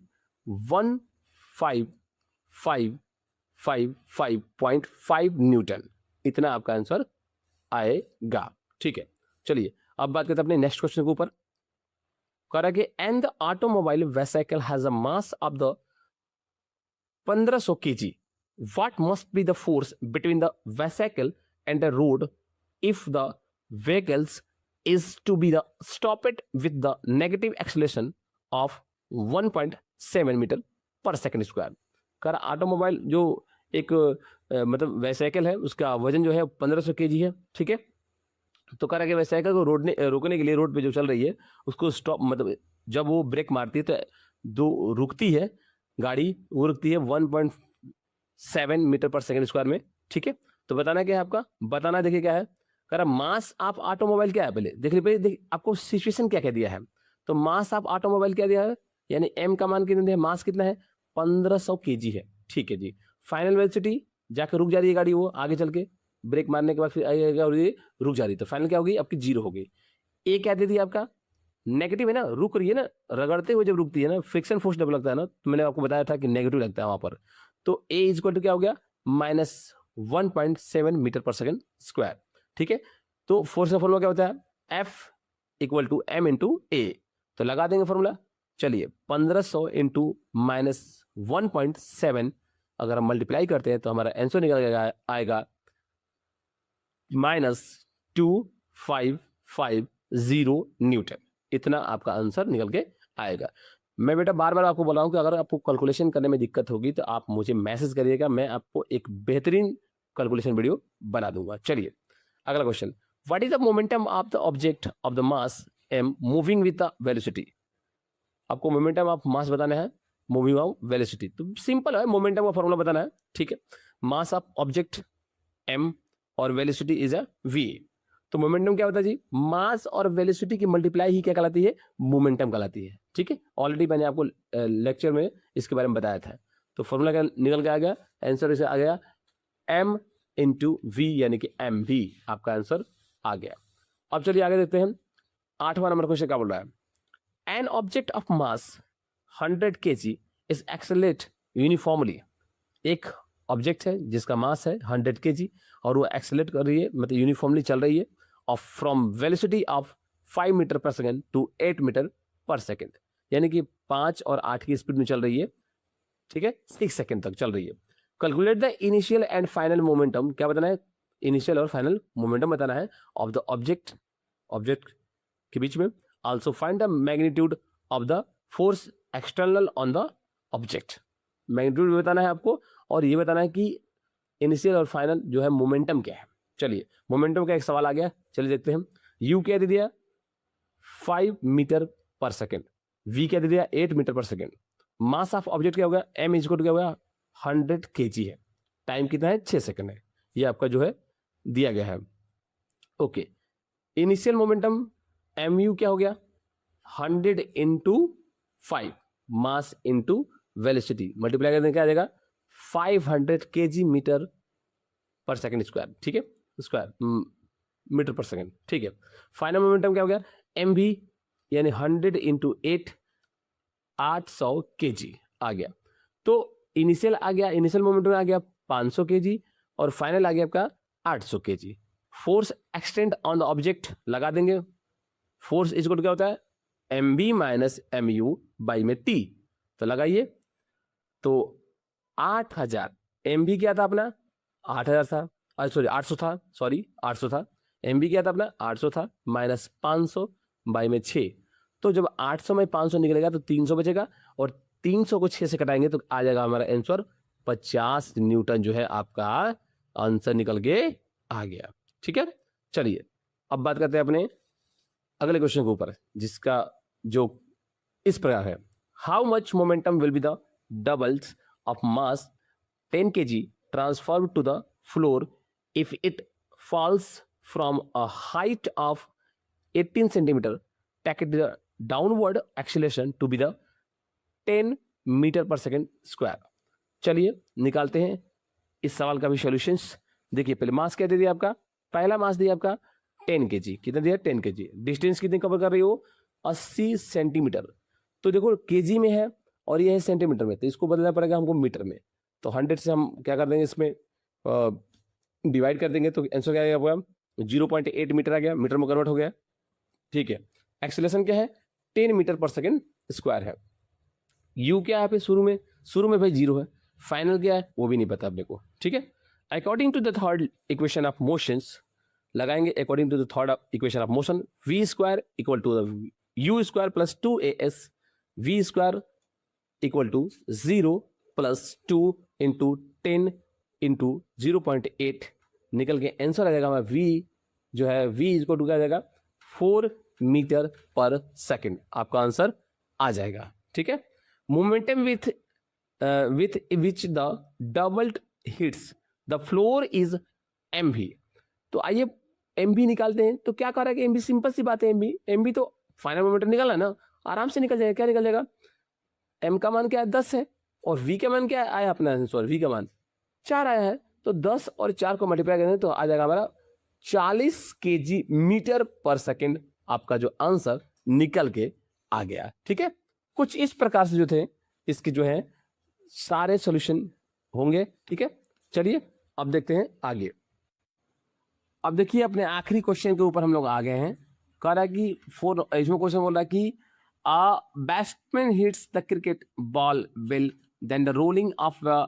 15,555.5 न्यूटन। इतना आपका आंसर आएगा, ठीक है। चलिए अब बात करते हैं अपने नेक्स्ट क्वेश्चन के ऊपर। कह रहा है कि and the automobile vehicle has a mass of the 1500 kg, what must be the force between the vehicle and the road if the vehicles is to be the stopped with the negative acceleration of 1.7 metre per second square. कर automobile जो एक मतलब vehicle है उसका वजन जो है 1500 kg है, ठीक है। तो कह रहा है कि वेहिकल को रोकने के लिए रोड पे जो चल रही है उसको स्टॉप, मतलब जब वो ब्रेक मारती है तो दो रुकती है गाड़ी, वो रुकती है 1.7 मीटर पर सेकेंड स्क्वायर में, ठीक है। तो बताना क्या है आपका, बताना देखिए क्या है। कह रहा मास ऑफ ऑटोमोबाइल क्या है, पहले देख लीजिए आपको सिचुएशन क्या दिया है। तो मास ऑफ ऑटोमोबाइल क्या दिया है, यानी एम का मान कितना है, मास कितना है 1500 kg है, ठीक है जी। फाइनल वेलोसिटी जाकर रुक जा रही है गाड़ी, वो आगे चल के ब्रेक मारने के बाद फिर आएगा और ये रुक जा रही है, तो फाइनल क्या होगी आपकी 0 हो गई। ए क्या दे दिया आपका, नेगेटिव है ना, रुक रही है ना, रगड़ते हुए जब रुकती है ना, फ्रिक्शन फोर्स जब लगता है ना, तो मैंने आपको बताया था कि नेगेटिव लगता है वहां पर। तो ए इज इक्वल टू क्या हो गया, -1.7 मीटर पर सेकेंड स्क्वायर। ठीक है, तो फोर्स का फॉर्मूला क्या होता है, F equal to M into A. तो लगा देंगे फॉर्मूला, चलिए 1500 इंटू -1.7 अगर हम मल्टीप्लाई करते हैं तो हमारा आंसर निकल आएगा -2550 न्यूटन। इतना आपका आंसर निकल के आएगा। मैं बेटा बार बार आपको बोल रहा हूँ कि अगर आपको कैलकुलेशन करने में दिक्कत होगी तो आप मुझे मैसेज करिएगा, मैं आपको एक बेहतरीन कैलकुलेशन वीडियो बना दूंगा। चलिए अगला question, what is the momentum of the object of the mass am moving with the velocity. आपको मोमेंटम ऑफ मास बताना है, मूविंग ऑफ वेलोसिटी। तो सिंपल है, मोमेंटम का फॉर्मूला बताना है। ठीक है, मास ऑफ ऑब्जेक्ट एम और वेलोसिटी इज अ वी। तो मोमेंटम क्या होता है जी, मास और वेलोसिटी की मल्टीप्लाई ही क्या कहलाती है, मोमेंटम कहलाती है। ठीक है, ऑलरेडी मैंने आपको लेक्चर में इसके बारे में बताया था। तो फॉर्मूला क्या निकल के आ गया, आंसर इसे आ गया m इंटू वी, यानी कि एम वी आपका आंसर आ गया। अब चलिए आगे देखते हैं, 8वां नंबर क्वेश्चन क्या बोल रहा है, an object of mass 100 kg is accelerate uniformly. एक ऑब्जेक्ट है जिसका मास है 100 kg और वो एक्सेलरेट कर रही है, मतलब यूनिफॉर्मली चल रही है, और from velocity of 5 metre per second to 8 metre per second, यानी कि 5 और 8 की स्पीड में चल रही है। ठीक है, 6 सेकेंड तक चल रही है। Calculate the initial and final momentum, क्या बताना है, इनिशियल और फाइनल मोमेंटम बताना है ऑफ द ऑब्जेक्ट के बीच में। Also find the magnitude of the force external on the object. Magnitude बताना है आपको, और ये बताना है कि इनिशियल और फाइनल जो है मोमेंटम क्या है। चलिए मोमेंटम का एक सवाल आ गया, चलिए देखते हैं। यू क्या दे दिया, 5 मीटर पर सेकेंड, वी क्या दे दिया, 8 metre per second. Mass of object क्या होगा, एम इज इक्वल टू क्या होगा, 100 kg है, टाइम कितना है, 6 सेकेंड है, ये आपका जो है दिया गया है। Okay, initial momentum m u क्या हो गया, 100 into 5 mass into velocity, multiply करने क्या आ जाएगा, 500 kg metre per second square. ठीक है, स्क्वायर मीटर पर सेकेंड। ठीक है, फाइनल मोमेंटम क्या हो गया, एम भी, यानी 100 इंटू 8 800 kg आ गया। तो इनिशियल आ गया, इनिशियल मोमेंटम आ गया 500 kg और फाइनल आ गया आपका 800 kg। Force extend on the object लगा देंगे, फोर्स इज इक्वल टू क्या होता है, m v minus m u by में टी। तो लगाइए, तो 8000, एम बी क्या था अपना 8000 था, सॉरी 800 था, सॉरी 800 था, एम बी क्या था अपना 800 था, माइनस 500 बाई में 6। तो जब 800 में 500 निकलेगा तो 300 बचेगा, और 300 को 6 से कटाएंगे तो आ जाएगा हमारा आंसर 50 न्यूटन जो है आपका आंसर निकल के आ गया। ठीक है, चलिए अब बात करते हैं अपने अगले क्वेश्चन के ऊपर, जिसका जो इस प्रकार है, how much momentum will be the doubles of mass 10 kg transferred to the floor if it falls from a height of 18 centimeter, take the downward acceleration to be the 10 metre per second square. चलिए निकालते हैं इस सवाल का भी solutions. देखिए पहले मास क्या दे दिया आपका, पहला मास दिया आपका 10 kg, कितना दिया 10 kg, डिस्टेंस कितनी कवर कर रही हो 80 सेंटीमीटर। तो देखो केजी में है और ये है सेंटीमीटर में, तो इसको बदलना पड़ेगा हमको मीटर में। तो 100 से हम क्या कर देंगे, इसमें डिवाइड कर देंगे, तो आंसर क्या आ गया, 0.8 मीटर आ गया, मीटर में कन्वर्ट हो गया। ठीक है, एक्सेलरेशन क्या है 10 मीटर पर सेकेंड स्क्वायर है। यू क्या है पे शुरू में भाई 0 है, फाइनल क्या है वो भी नहीं पता अपने को। ठीक है, according to the third equation of motions लगाएंगे, according to the third equation of motion, V square equal to the U square plus 2as V square equal to 0 plus 2 into 10 into 0.8 निकल के आंसर आ जाएगा हमारा we जो है, we equal to क्या आ जाएगा 4 मीटर पर सेकेंड, आपका आंसर आ जाएगा। ठीक है, momentum with which the doubled hits the floor is m v. तो आइए एम बी निकालते हैं। तो क्या कर रहा है कि एम बी, सिंपल सी बात है, एम बी तो फाइनल मोमेंटम निकाला ना, आराम से निकल जाएगा। क्या निकल जाएगा, एम का मान क्या है 10 है, और वी का मान क्या आया अपना आंसर, वी का मान 4 आया है। तो 10 और 4 को मल्टीप्लाई करेंगे तो आ जाएगा हमारा 40 kg मीटर पर सेकेंड आपका जो आंसर निकल के आ गया। ठीक है, कुछ इस प्रकार से जो थे इसके जो है सारे सॉल्यूशन होंगे। ठीक है, चलिए अब देखते हैं आगे। अब देखिए अपने आखिरी क्वेश्चन के ऊपर हम लोग आ गए हैं। कह रहा है कि इसमें क्वेश्चन बोल रहा है कि a batsman hits the cricket ball well, then the rolling of a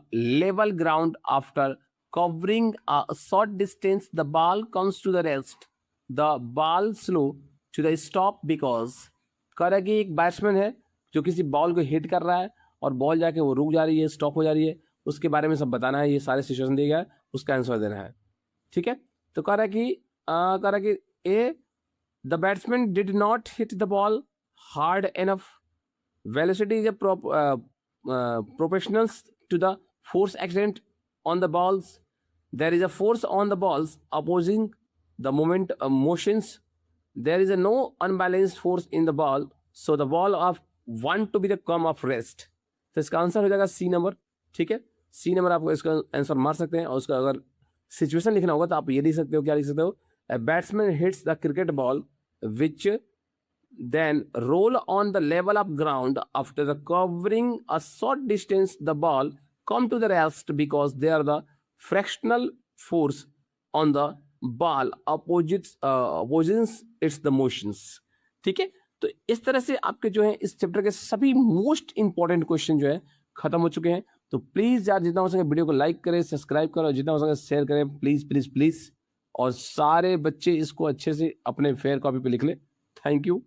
level ground after covering a short distance, the ball comes to the rest. The ball slow to the stop because कह रहा है कि एक batsman है जो किसी ball को hit कर रहा है और बॉल जाके वो रुक जा रही है, स्टॉप हो जा रही है, उसके बारे में सब बताना है। ये सारे सिचुएशन दिया गया है, उसका आंसर देना है। ठीक है, तो कह रहा है कि a the batsman did not hit the ball hard enough. Velocity is a proportional to the force accident on the balls. There is a force on the balls opposing the motions. There is a no unbalanced force in the ball, so the ball of want to be the come of rest. तो इसका answer हो जाएगा सी number. ठीक है, सी number आपको इसका answer मार सकते हैं। और उसका अगर सिचुएशन लिखना होगा तो आप ये लिख सकते हो, क्या लिख सकते हो, a batsman hits the cricket ball which then roll on the level of ground after the covering a short distance. The ball come to the rest because they are the fractional force on the ball opposes its the motions. ठीक है, तो इस तरह से आपके जो है इस चैप्टर के सभी मोस्ट इंपॉर्टेंट क्वेश्चन जो है खत्म हो चुके हैं। तो प्लीज यार जितना हो सके वीडियो को लाइक करें, सब्सक्राइब करें और जितना हो सके शेयर करें, प्लीज प्लीज प्लीज। और सारे बच्चे इसको अच्छे से अपने फेयर कॉपी पे लिख ले। Thank you.